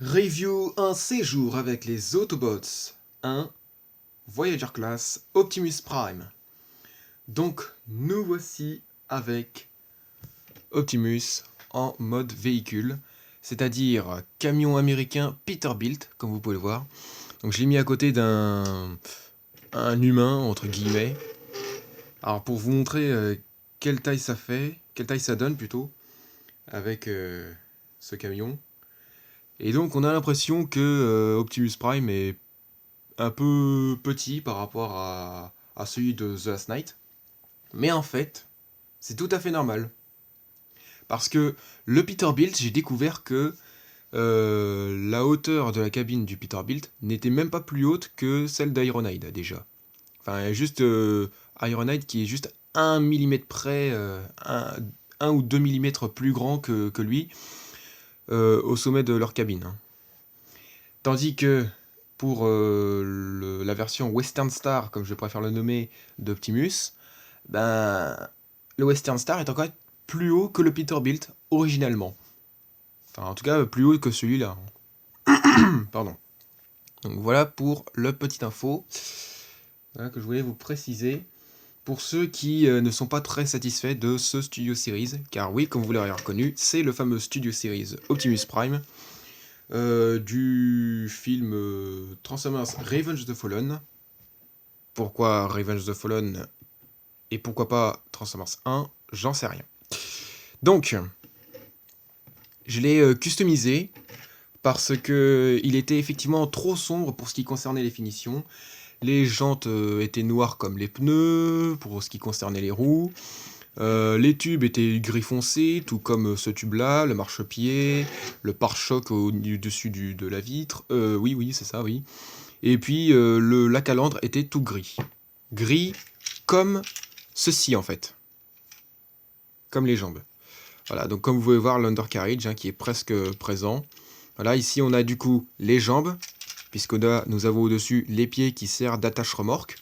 Review un séjour avec les Autobots 1 Voyager Class Optimus Prime. Donc nous voici avec Optimus en mode véhicule, c'est-à-dire camion américain Peterbilt, comme vous pouvez le voir. Donc je l'ai mis à côté d'un humain, entre guillemets. Alors pour vous montrer quelle taille ça fait, quelle taille ça donne plutôt, avec ce camion. Et donc on a l'impression que Optimus Prime est un peu petit par rapport à celui de The Last Knight. Mais en fait, c'est tout à fait normal. Parce que le Peterbilt, j'ai découvert que la hauteur de la cabine du Peterbilt n'était même pas plus haute que celle d'Ironhide déjà. Enfin, il y a juste Ironhide qui est juste 1 mm près, 1 ou 2 mm plus grand que lui au sommet de leur cabine. Hein. Tandis que pour la version Western Star, comme je préfère le nommer, d'Optimus, ben, le Western Star est encore plus haut que le Peterbilt originellement. Enfin, en tout cas, plus haut que celui-là. Pardon. Donc voilà pour le petit info voilà, que je voulais vous préciser. Pour ceux qui ne sont pas très satisfaits de ce Studio Series, car oui, comme vous l'avez reconnu, c'est le fameux Studio Series Optimus Prime, du film Transformers Revenge of the Fallen. Pourquoi Revenge of the Fallen et pourquoi pas Transformers 1, j'en sais rien. Donc, je l'ai customisé parce que il était effectivement trop sombre pour ce qui concernait les finitions. Les jantes étaient noires comme les pneus, pour ce qui concernait les roues. Les tubes étaient gris foncé, tout comme ce tube-là, le marchepied, le pare-choc au-dessus de la vitre. Oui, c'est ça, oui. Et puis la calandre était tout gris. Gris comme ceci, en fait. Comme les jambes. Voilà, donc comme vous pouvez voir, l'undercarriage qui est presque présent. Voilà, ici on a du coup les jambes, puisque nous avons au-dessus les pieds qui servent d'attache remorque.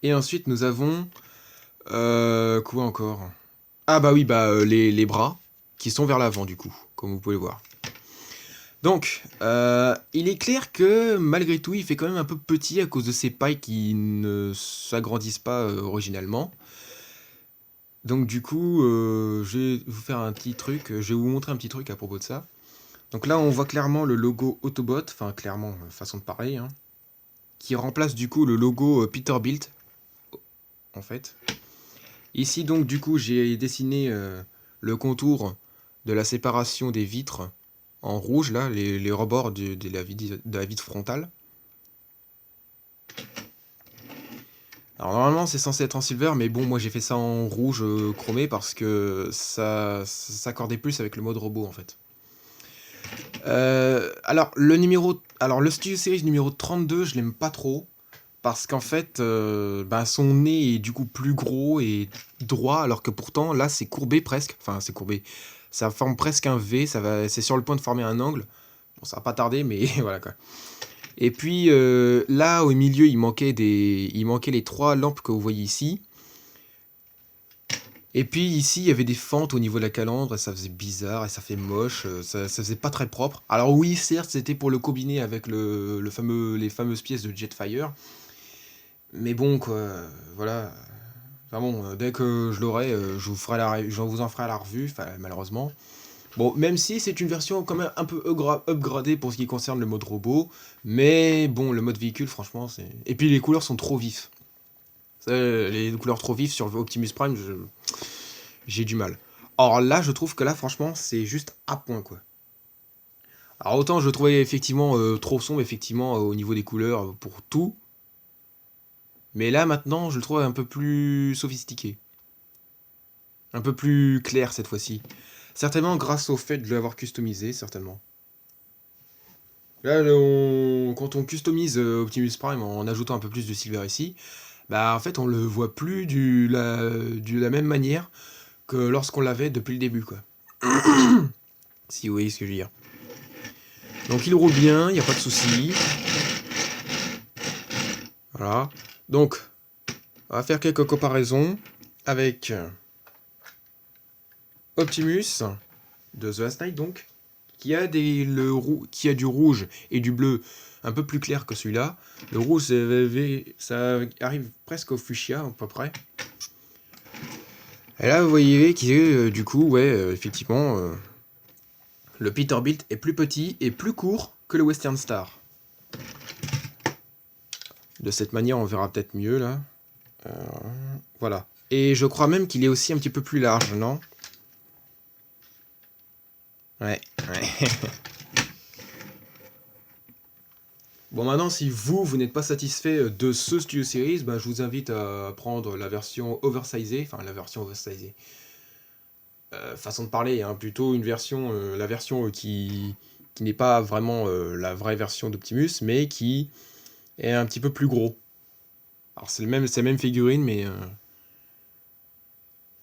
Et ensuite nous avons... quoi encore? Ah bah oui, les bras, qui sont vers l'avant du coup, comme vous pouvez le voir. Donc, il est clair que malgré tout, il fait quand même un peu petit à cause de ses pailles qui ne s'agrandissent pas originellement. Donc du coup, je vais vous faire un petit truc, je vais vous montrer un petit truc à propos de ça. Donc là, on voit clairement le logo Autobot, enfin clairement, façon de parler, hein, qui remplace du coup le logo Peterbilt, en fait. Ici donc du coup, j'ai dessiné le contour de la séparation des vitres en rouge, là, les rebords de la vitre frontale. Alors normalement c'est censé être en silver, mais bon moi j'ai fait ça en rouge chromé parce que ça s'accordait plus avec le mode robot en fait. Alors le Studio Series numéro 32 je l'aime pas trop parce qu'en fait son nez est du coup plus gros et droit alors que pourtant là c'est courbé presque, enfin c'est courbé, ça forme presque un V, c'est sur le point de former un angle. Bon ça va pas tarder mais voilà quoi. Et puis là au milieu il manquait les 3 lampes que vous voyez ici. Et puis ici il y avait des fentes au niveau de la calandre et ça faisait bizarre et ça fait moche, ça faisait pas très propre. Alors oui certes c'était pour le combiner avec les fameuses pièces de Jetfire. Mais bon quoi, voilà. Enfin bon, dès que je l'aurai, je vous en ferai la revue, malheureusement. Bon, même si c'est une version quand même un peu upgradée pour ce qui concerne le mode robot, mais bon, le mode véhicule, franchement, c'est... Et puis les couleurs sont trop vives. Les couleurs trop vives sur Optimus Prime, j'ai du mal. Or là, je trouve que là, franchement, c'est juste à point, quoi. Alors autant je le trouvais effectivement trop sombre, effectivement, au niveau des couleurs, pour tout. Mais là, maintenant, je le trouve un peu plus sophistiqué. Un peu plus clair, cette fois-ci. Certainement grâce au fait de l'avoir customisé, certainement. Là, quand on customise Optimus Prime en ajoutant un peu plus de silver ici, bah en fait on le voit plus de la même manière que lorsqu'on l'avait depuis le début, quoi. Si vous voyez ce que je veux dire. Donc il roule bien, il n'y a pas de souci. Voilà. Donc, on va faire quelques comparaisons avec Optimus de The Last Knight, donc. qui a qui a du rouge et du bleu un peu plus clair que celui-là. Le rouge, ça arrive presque au fuchsia, à peu près. Et là, vous voyez que du coup, ouais, effectivement, le Peterbilt est plus petit et plus court que le Western Star. De cette manière, on verra peut-être mieux, là. Voilà. Et je crois même qu'il est aussi un petit peu plus large, non? Ouais. Bon, maintenant, si vous n'êtes pas satisfait de ce Studio Series, bah, je vous invite à prendre la version oversizée, enfin la version oversizée. Façon de parler, hein, plutôt une version, la version qui n'est pas vraiment la vraie version d'Optimus, mais qui est un petit peu plus gros. Alors c'est la même figurine, mais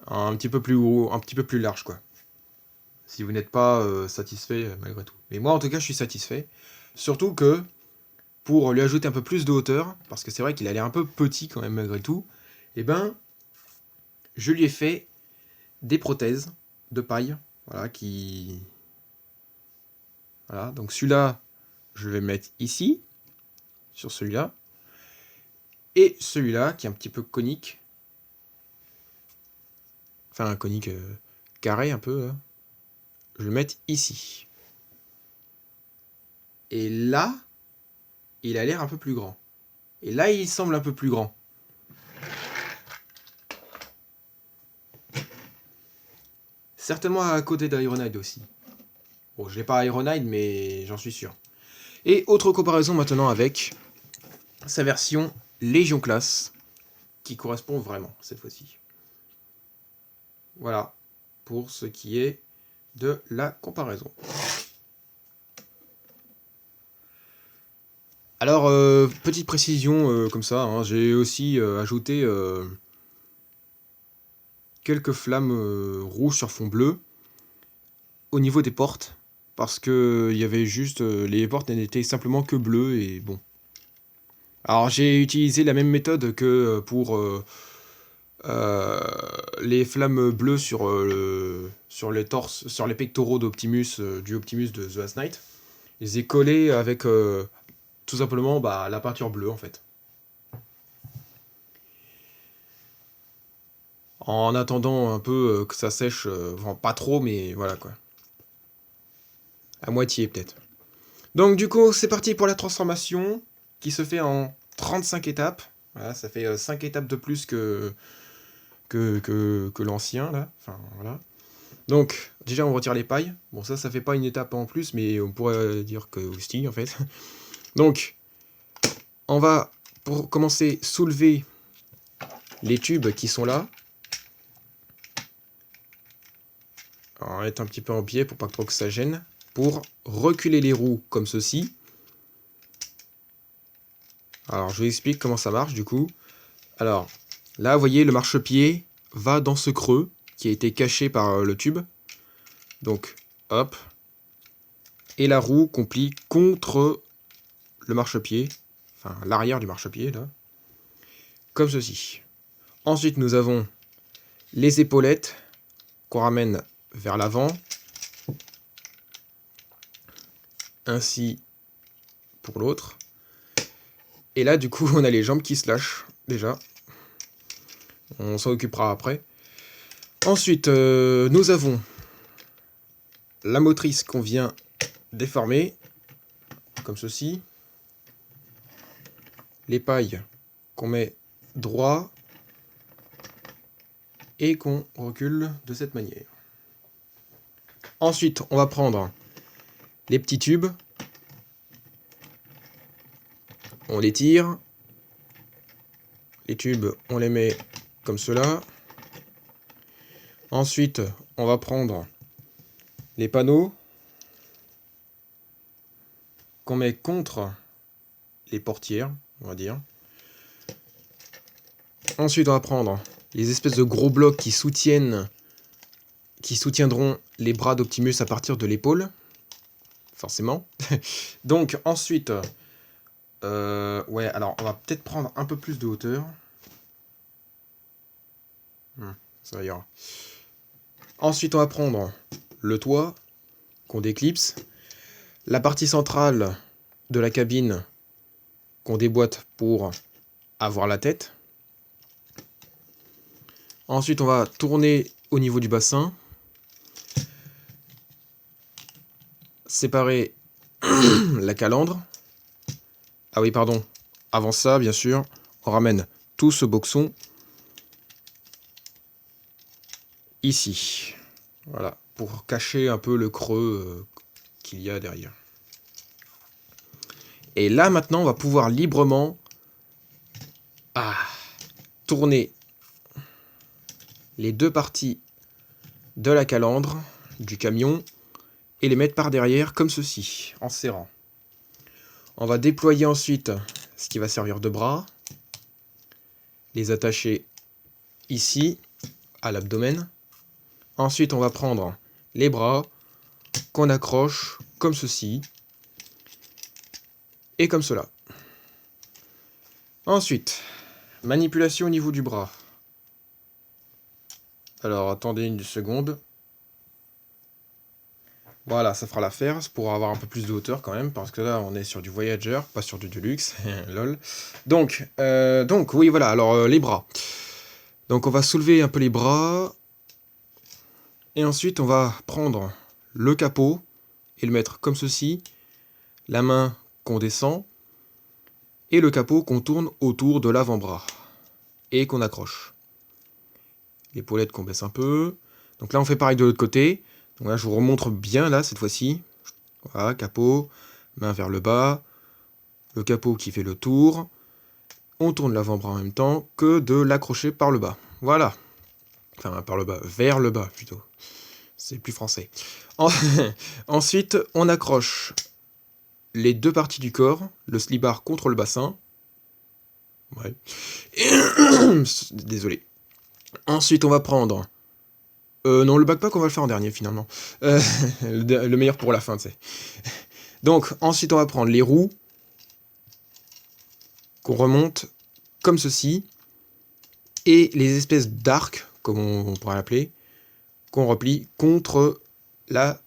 un petit peu plus gros, un petit peu plus large, quoi. Si vous n'êtes pas satisfait malgré tout. Mais moi, en tout cas, je suis satisfait. Surtout que pour lui ajouter un peu plus de hauteur, parce que c'est vrai qu'il a l'air un peu petit quand même malgré tout, et ben, je lui ai fait des prothèses de paille, voilà, voilà, donc celui-là, je vais le mettre ici, sur celui-là, et celui-là, qui est un petit peu conique, enfin un conique carré un peu, là, je vais le mettre ici. Et là, il a l'air un peu plus grand. Et là, il semble un peu plus grand. Certainement à côté d'Ironhide aussi. Bon, je l'ai pas Ironhide, mais j'en suis sûr. Et autre comparaison maintenant avec sa version Légion Class, qui correspond vraiment cette fois-ci. Voilà, pour ce qui est de la comparaison. Alors, petite précision comme ça, hein, j'ai aussi ajouté quelques flammes rouges sur fond bleu au niveau des portes, parce que il y avait juste les portes n'étaient simplement que bleues et bon. Alors j'ai utilisé la même méthode que pour les flammes bleues sur les torses, sur les pectoraux d'Optimus, du Optimus de The Last Knight. Je les ai collés avec tout simplement bah, la peinture bleue en fait. En attendant un peu que ça sèche, enfin, pas trop, mais voilà quoi. À moitié peut-être. Donc du coup, c'est parti pour la transformation qui se fait en 35 étapes. Voilà, ça fait 5 étapes de plus que l'ancien là. Enfin voilà. Donc déjà on retire les pailles. Bon ça fait pas une étape en plus, mais on pourrait dire que aussi en fait. Donc on va pour commencer soulever les tubes qui sont là. Alors, on va mettre un petit peu en biais pour pas trop que ça gêne. Pour reculer les roues comme ceci. Alors je vous explique comment ça marche du coup. Alors là vous voyez le marchepied va dans ce creux qui a été caché par le tube. Donc hop. Et la roue complie contre le marchepied. Enfin l'arrière du marchepied là. Comme ceci. Ensuite nous avons les épaulettes qu'on ramène vers l'avant. Ainsi pour l'autre. Et là du coup on a les jambes qui se lâchent déjà. On s'en occupera après. Ensuite nous avons la motrice qu'on vient déformer. Comme ceci. Les pailles qu'on met droit et qu'on recule de cette manière. Ensuite, on va prendre les petits tubes, on les tire, les tubes, on les met comme cela. Ensuite, on va prendre les panneaux qu'on met contre les portières, on va dire. Ensuite, on va prendre les espèces de gros blocs qui soutiendront les bras d'Optimus à partir de l'épaule, forcément. Donc ensuite, ouais, alors on va peut-être prendre un peu plus de hauteur. Ça ira. Ensuite, on va prendre le toit qu'on déclipse. La partie centrale de la cabine qu'on déboîte pour avoir la tête. Ensuite, on va tourner au niveau du bassin. Séparer la calandre. Ah oui, pardon. Avant ça, bien sûr, on ramène tout ce boxon ici. Voilà, pour cacher un peu le creux qu'il y a derrière. Et là, maintenant, on va pouvoir librement tourner les deux parties de la calandre du camion et les mettre par derrière comme ceci, en serrant. On va déployer ensuite ce qui va servir de bras, les attacher ici, à l'abdomen. Ensuite, on va prendre les bras qu'on accroche comme ceci et comme cela. Ensuite, manipulation au niveau du bras. Alors, attendez une seconde. Voilà, ça fera l'affaire, c'est pour avoir un peu plus de hauteur quand même, parce que là, on est sur du Voyager, pas sur du Deluxe, lol. Donc, oui, voilà, alors les bras. Donc, on va soulever un peu les bras, et ensuite, on va prendre le capot, et le mettre comme ceci, la main qu'on descend, et le capot qu'on tourne autour de l'avant-bras, et qu'on accroche. L'épaulette qu'on baisse un peu. Donc là, on fait pareil de l'autre côté. Donc là, je vous remontre bien là, cette fois-ci. Voilà, capot, main vers le bas, le capot qui fait le tour. On tourne l'avant-bras en même temps que de l'accrocher par le bas. Voilà. Enfin, par le bas, vers le bas plutôt. C'est plus français. Ensuite, on accroche les deux parties du corps, le slibard contre le bassin. Ouais. Désolé. Ensuite, on va prendre... non, le backpack, on va le faire en dernier, finalement. Le meilleur pour la fin, tu sais. Donc, ensuite, on va prendre les roues qu'on remonte comme ceci. Et les espèces d'arcs, comme on pourrait l'appeler, qu'on replie contre la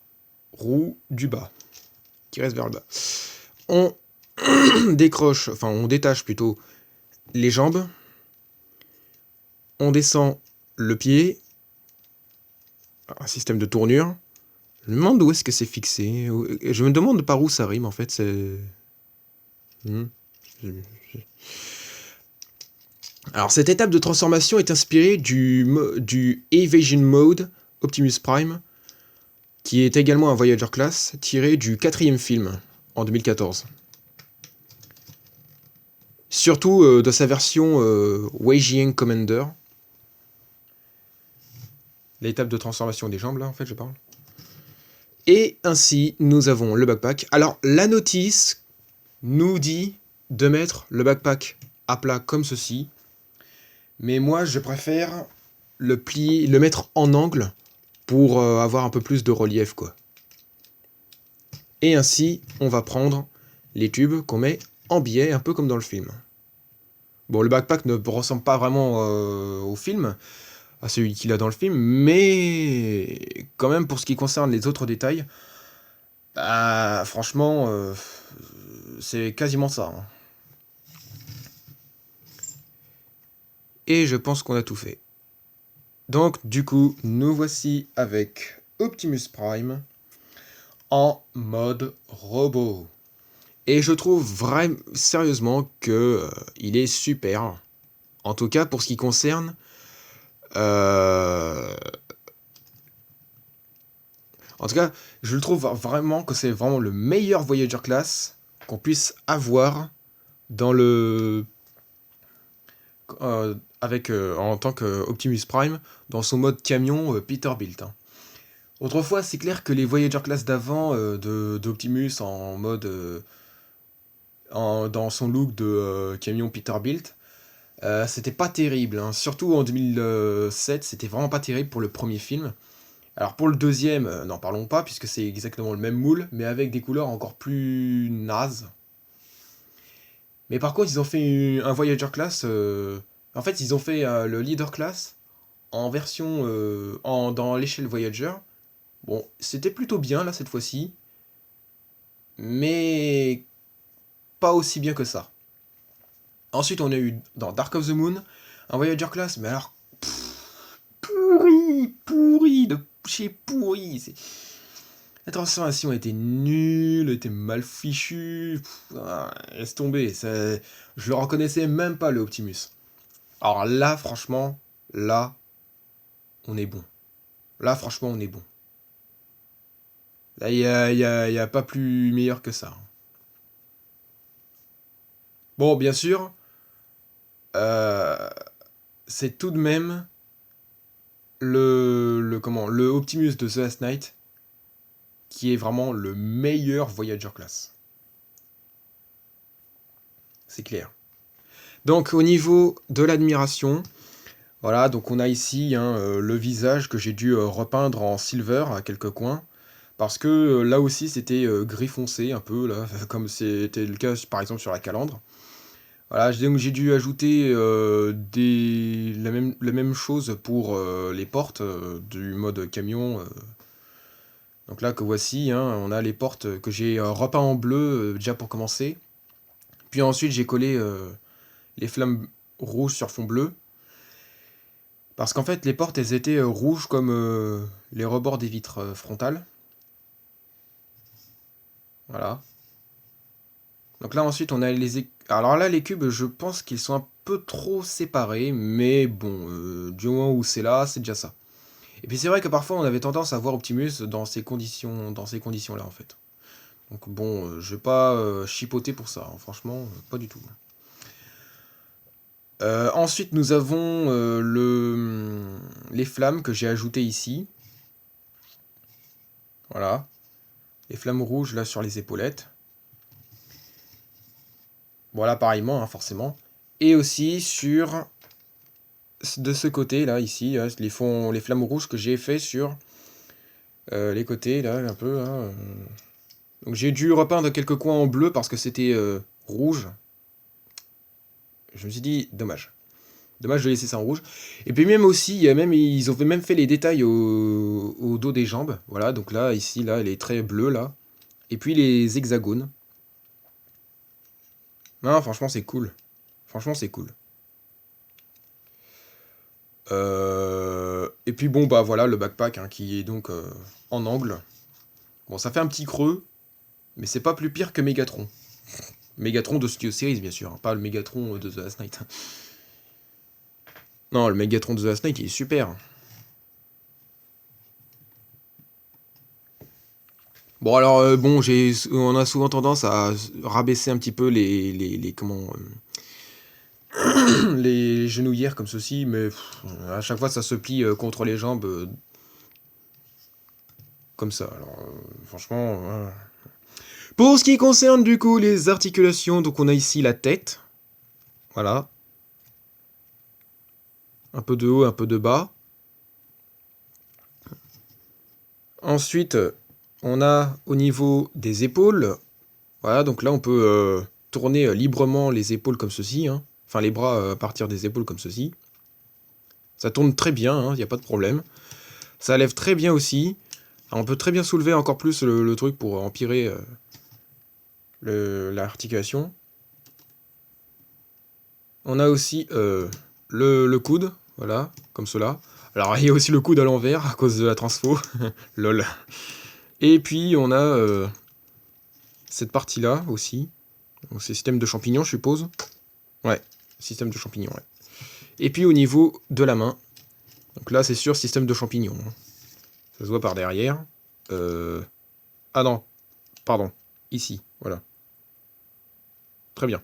roue du bas, qui reste vers le bas. On décroche, enfin, on détache plutôt les jambes. On descend le pied. Un système de tournure. Je me demande où est-ce que c'est fixé. Je me demande par où ça rime, en fait. C'est... Alors, cette étape de transformation est inspirée du Evasion Mode Optimus Prime, qui est également un Voyager Class, tiré du 4e film, en 2014. Surtout de sa version Weijing Commander. L'étape de transformation des jambes, là, en fait, je parle. Et ainsi, nous avons le backpack. Alors, la notice nous dit de mettre le backpack à plat comme ceci. Mais moi, je préfère le mettre en angle pour avoir un peu plus de relief, quoi. Et ainsi, on va prendre les tubes qu'on met en biais, un peu comme dans le film. Bon, le backpack ne ressemble pas vraiment au film, à celui qu'il a dans le film, mais quand même, pour ce qui concerne les autres détails, bah, franchement, c'est quasiment ça. Hein. Et je pense qu'on a tout fait. Donc, du coup, nous voici avec Optimus Prime en mode robot. Et je trouve vraiment, sérieusement, que il est super. En tout cas, pour ce qui concerne... En tout cas, je le trouve vraiment que c'est vraiment le meilleur Voyager Class qu'on puisse avoir dans le... en tant qu'Optimus Prime, dans son mode camion Peterbilt. Hein. Autrefois, c'est clair que les Voyager Class d'avant d'Optimus en mode... dans son look de camion Peterbilt, c'était pas terrible. Hein. Surtout en 2007, c'était vraiment pas terrible pour le premier film. Alors pour le deuxième, n'en parlons pas, puisque c'est exactement le même moule, mais avec des couleurs encore plus nazes. Mais par contre, ils ont fait un Voyager Class... En fait, ils ont fait le Leader Class en version... dans l'échelle Voyager, Bon, c'était plutôt bien là cette fois-ci, mais pas aussi bien que ça. Ensuite, on a eu dans Dark of the Moon un Voyager Class, mais alors pourri de chez pourri. La transformation était nulle, était mal fichue. Laisse tomber, je le reconnaissais même pas le Optimus. Alors là, franchement, là, on est bon. Là, franchement, on est bon. Là, y a pas plus meilleur que ça. Bon, bien sûr, euh, c'est tout de même le Optimus de The Last Knight qui est vraiment le meilleur Voyager Class. C'est clair. Donc, au niveau de l'admiration, voilà, donc on a ici le visage que j'ai dû repeindre en silver à quelques coins. Parce que là aussi, c'était gris foncé, un peu, là, comme c'était le cas par exemple sur la calandre. Voilà, donc j'ai dû ajouter la même chose pour les portes du mode camion. Donc là que voici, on a les portes que j'ai repeint en bleu déjà pour commencer. Puis ensuite j'ai collé les flammes rouges sur fond bleu. Parce qu'en fait les portes elles étaient rouges comme les rebords des vitres frontales. Voilà. Donc là ensuite on a alors là les cubes je pense qu'ils sont un peu trop séparés. Mais bon, du moment où c'est là, c'est déjà ça. Et puis c'est vrai que parfois on avait tendance à voir Optimus dans ces conditions-là en fait. Donc bon, je vais pas chipoter pour ça, hein, franchement, pas du tout. Ensuite nous avons les flammes que j'ai ajoutées ici. Voilà. Les flammes rouges là sur les épaulettes. Voilà, pareillement, hein, forcément. Et aussi sur de ce côté là, ici, les flammes rouges que j'ai fait sur les côtés là, un peu. Donc j'ai dû repeindre quelques coins en bleu parce que c'était rouge. Je me suis dit, dommage. Dommage de laisser ça en rouge. Et puis même aussi, ils ont même fait les détails au dos des jambes. Voilà, donc là, ici, là, elle est très bleue, là. Et puis les hexagones. Non, franchement, c'est cool. Franchement, c'est cool. Et puis bon, bah voilà, le backpack qui est donc en angle. Bon, ça fait un petit creux, mais c'est pas plus pire que Megatron. Megatron de Studio Series, bien sûr, hein, pas le Megatron de The Last Knight. Non, le Megatron de The Last Knight, il est super. Bon, alors, bon, on a souvent tendance à rabaisser un petit peu les genouillères comme ceci, mais à chaque fois, ça se plie contre les jambes comme ça. Alors, franchement. Pour ce qui concerne du coup les articulations, donc on a ici la tête. Voilà. Un peu de haut, un peu de bas. Ensuite, on a au niveau des épaules. Voilà, donc là, on peut tourner librement les épaules comme ceci. Enfin, les bras à partir des épaules comme ceci. Ça tourne très bien, il n'y a pas de problème. Ça lève très bien aussi. Alors, on peut très bien soulever encore plus le truc pour empirer l'articulation. On a aussi le coude, voilà, comme cela. Alors, il y a aussi le coude à l'envers à cause de la transfo. Lol. Et puis, on a cette partie-là aussi. Donc, c'est système de champignons, je suppose. Ouais, système de champignons, ouais. Et puis, au niveau de la main. Donc là, c'est sûr, système de champignons. Ça se voit par derrière. Ah non, pardon. Ici, voilà. Très bien.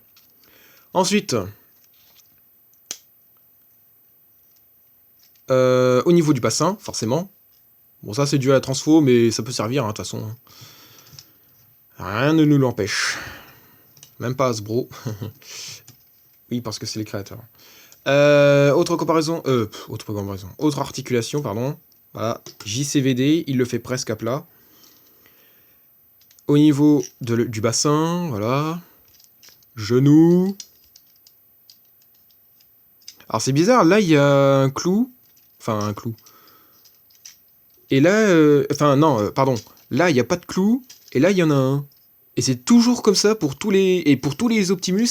Ensuite, au niveau du bassin, forcément. Bon, ça, c'est dû à la transfo, mais ça peut servir, de toute façon. Rien ne nous l'empêche. Même pas Hasbro. Oui, parce que c'est les créateurs. Autre comparaison. Autre comparaison. Autre articulation, pardon. Voilà. JCVD, il le fait presque à plat. Au niveau du bassin, voilà. Genou. Alors c'est bizarre, là il y a un clou. Enfin un clou. Et là, enfin non, pardon. Là, il n'y a pas de clou, et là, il y en a un. Et c'est toujours comme ça pour tous les... Et pour tous les Optimus,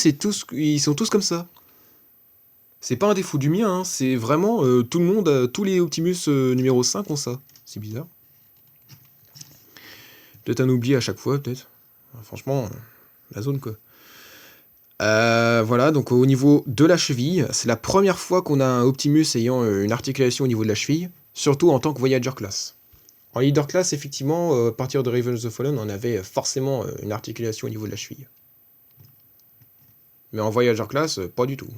ils sont tous comme ça. C'est pas un défaut du mien, hein, c'est vraiment tout le monde, tous les Optimus numéro 5 ont ça. C'est bizarre. Peut-être un oubli à chaque fois, peut-être. Franchement, la zone quoi. Voilà, donc au niveau de la cheville, c'est la première fois qu'on a un Optimus ayant une articulation au niveau de la cheville, surtout en tant que Voyager Class. En Leader Class, effectivement, à partir de Revenge of the Fallen, on avait forcément une articulation au niveau de la cheville. Mais en Voyager Class, pas du tout.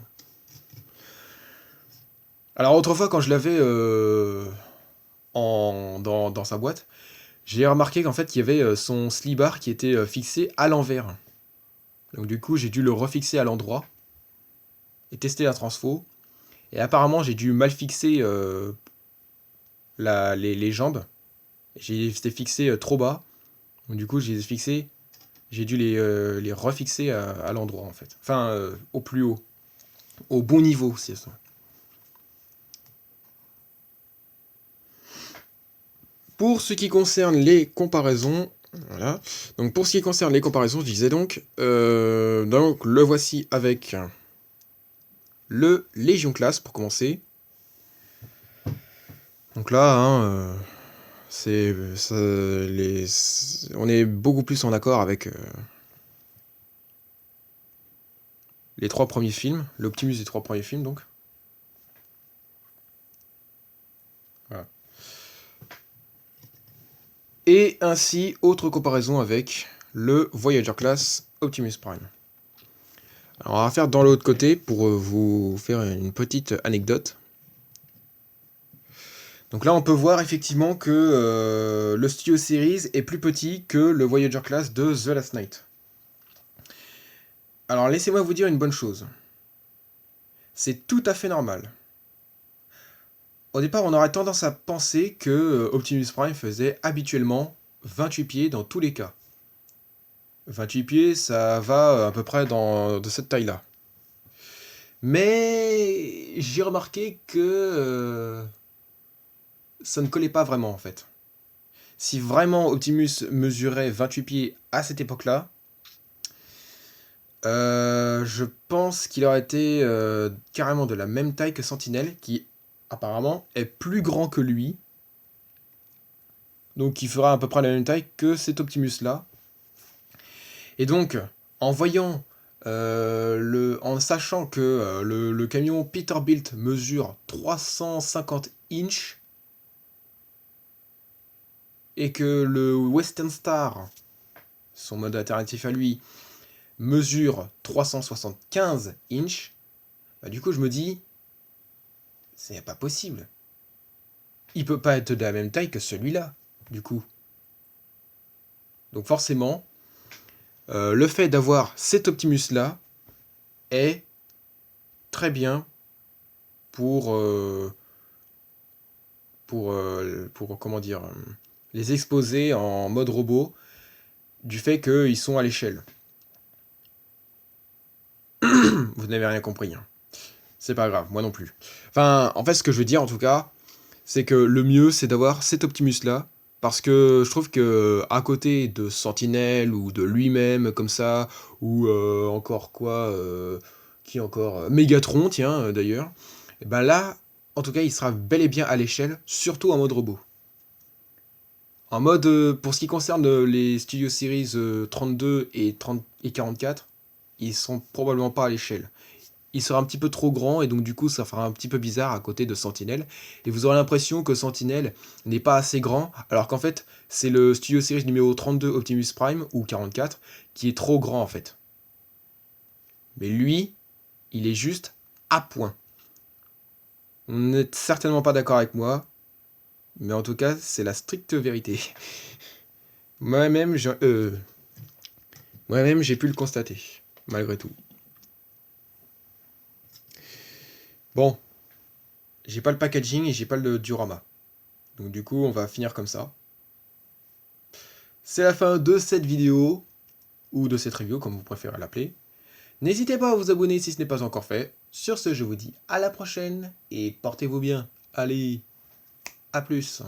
Alors autrefois, quand je l'avais dans sa boîte, j'ai remarqué qu'en fait, il y avait son slibar qui était fixé à l'envers. Donc du coup, j'ai dû le refixer à l'endroit et tester la transfo. Et apparemment, j'ai dû mal fixer les jambes. J'ai fixé trop bas. Donc du coup, j'ai dû les refixer à l'endroit en fait. Enfin, au plus haut. Au bon niveau, c'est ça. Pour ce qui concerne les comparaisons, voilà. Donc pour ce qui concerne les comparaisons, je disais donc le voici avec le Légion Class pour commencer. Donc là, hein, on est beaucoup plus en accord avec les 3 premiers films, l'Optimus des 3 premiers films donc. Voilà. Et ainsi, autre comparaison avec le Voyager Class Optimus Prime. Alors on va faire dans l'autre côté pour vous faire une petite anecdote. Donc là on peut voir effectivement que le Studio Series est plus petit que le Voyager Class de The Last Knight. Alors laissez-moi vous dire une bonne chose. C'est tout à fait normal. Au départ on aurait tendance à penser que Optimus Prime faisait habituellement 28 pieds dans tous les cas. 28 pieds ça va à peu près de cette taille-là. Mais j'ai remarqué que ça ne collait pas vraiment en fait. Si vraiment Optimus mesurait 28 pieds à cette époque-là, je pense qu'il aurait été carrément de la même taille que Sentinelle, qui apparemment est plus grand que lui. Donc il fera à peu près la même taille que cet Optimus-là. Et donc, en voyant, en sachant que le camion Peterbilt mesure 350 inches, et que le Western Star, son mode alternatif à lui, mesure 375 inches, bah du coup je me dis, c'est pas possible. Il peut pas être de la même taille que celui-là, du coup. Donc forcément, le fait d'avoir cet Optimus-là est très bien pour, comment dire, les exposer en mode robot, du fait qu'ils sont à l'échelle. Vous n'avez rien compris. Hein. C'est pas grave, moi non plus. Enfin, en fait, ce que je veux dire, en tout cas, c'est que le mieux, c'est d'avoir cet Optimus-là, parce que je trouve que à côté de Sentinelle, ou de lui-même, comme ça, ou encore quoi, qui encore Megatron, tiens, d'ailleurs, et ben là, en tout cas, il sera bel et bien à l'échelle, surtout en mode robot. En mode, pour ce qui concerne les Studio Series 32 et 44, ils sont probablement pas à l'échelle. Il sera un petit peu trop grand et donc du coup ça fera un petit peu bizarre à côté de Sentinelle. Et vous aurez l'impression que Sentinelle n'est pas assez grand, alors qu'en fait c'est le Studio Series numéro 32 Optimus Prime, ou 44, qui est trop grand en fait. Mais lui, il est juste à point. On n'est certainement pas d'accord avec moi, mais en tout cas c'est la stricte vérité. Moi-même, j'ai pu le constater, malgré tout. Bon, j'ai pas le packaging et j'ai pas le diorama. Donc du coup, on va finir comme ça. C'est la fin de cette vidéo, ou de cette review, comme vous préférez l'appeler. N'hésitez pas à vous abonner si ce n'est pas encore fait. Sur ce, je vous dis à la prochaine, et portez-vous bien. Allez, à plus.